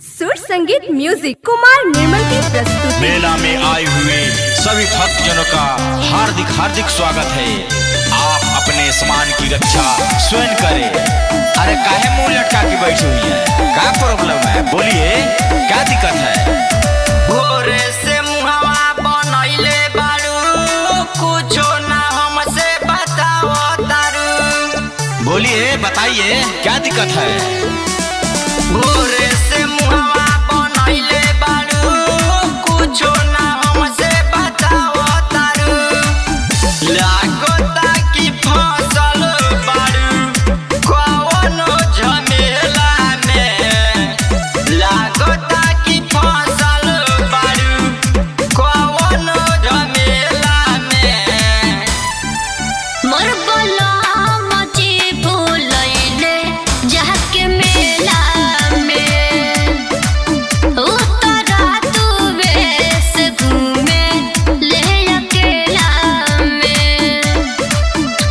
सुर संगीत म्यूजिक कुमार निर्मल की प्रस्तुति। मेला में आए हुए सभी भक्तजनों का हार्दिक हार्दिक स्वागत है। आप अपने सामान की रक्षा स्वयं करें। अरे काहे मुंह लटका के बैठी हुई है, क्या प्रॉब्लम है? बोलिए क्या दिक्कत है? भोरे से मुहावा बनैले बारू, कुछो ना हमसे बताओ तारू। बोलिए बताइए क्या दिक्कत है? भोरे से मुहावा बनैले बारू, कुछो ना हमसे बताओ तारू। लागता कि फसल बारू कौनो झमेला में, लागता कि फसल बारू कौनो झमेला में। मोर बलम जी भूलैले जाके मेला में, उतरा तू वेश घूमे ले अकेला में।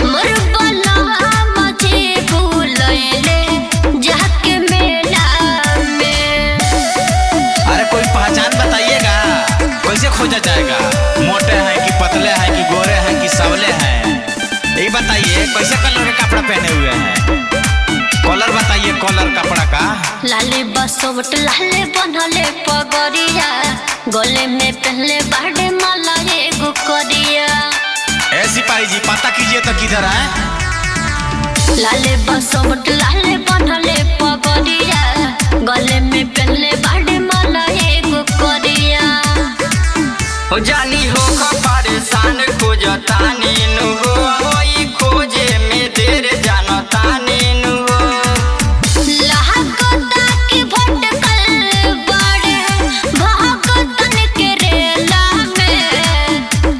मोर बलम जी भूलैले जाके मेला में। अरे कोई पहचान बताइएगा, कैसे खोजा जाएगा? मोटे हैं कि पतले हैं कि गोरे हैं कि सावले हैं, यही बताइए। कैसे कलर का कपड़ा पहने हुए हैं? कलर बताइए, कलर कपड़ा का। लाले बसोट लाले बनले पगड़िया, गले में पहले बाड़े माला एगो करिया। ए सिपाही जी पता कीजिए तो किधर है? लाले बसोट लाले बनले पगड़िया, गले में पहले बाड़े माला एगो करिया। हो जानी हो परेशान खोजतानी नु हो, होई खोजे में देर जानतानी नु हो। लागता कि भटकल बाड़े भगतन के रेला में,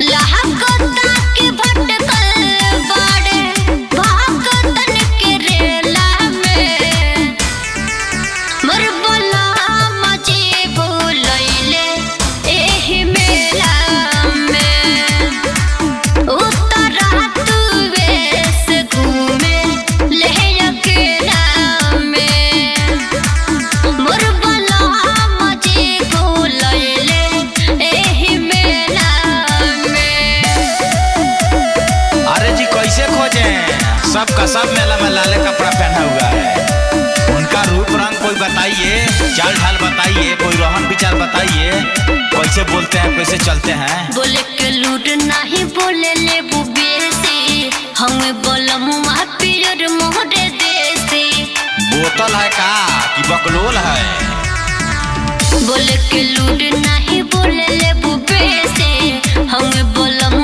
लागता कि भटकल बाड़े भगतन के रेला में। मोर बलम जी भूलैले एही मेला में, उतरा तू वेश घूमे ले अकेला में। मोर बलम जी भूलैले एही मेला में। अरे जी कैसे खोजे? सबका सब मेला में लाले कपड़ा पहना हुआ है। उनका रूप रंग कोई बताइए, चाल ढाल बताइए, कोई रोहन विचार बताइए, कैसे बोलते हैं कैसे चलते हैं? बोले के लूट नहीं बोले ले बुबेसी, हमें बोलम पियर मोहरे देसी। बोतल है का कि बकलोल है? बोले के लूट नहीं बोले ले बुबेसी, हमें बोलम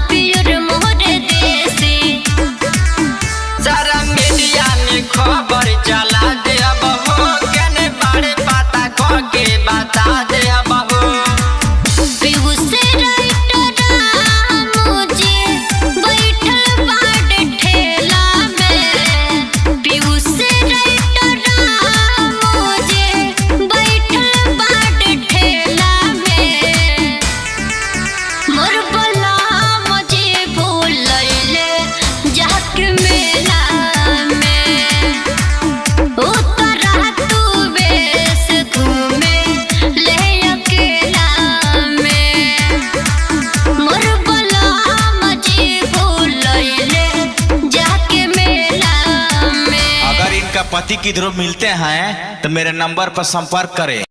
पियर मोहरे देसी। सारा मीडिया में खबर चला दे अब हो, केने बारे पता कह के बता दे अब हो। पीहू से राइटर मुझे बैठल बाड़े ठेला में, पीहू से राइटर मुझे बैठल बाड़े ठेला में। मोर बलम जी भूलैले जाके मेला में, उतरा तू वेश घूमे ले अकेला में। मोर बलम जी भूलैले जाके मेला में। अगर इनका पति किधरों मिलते हैं तो मेरे नंबर पर संपर्क करें।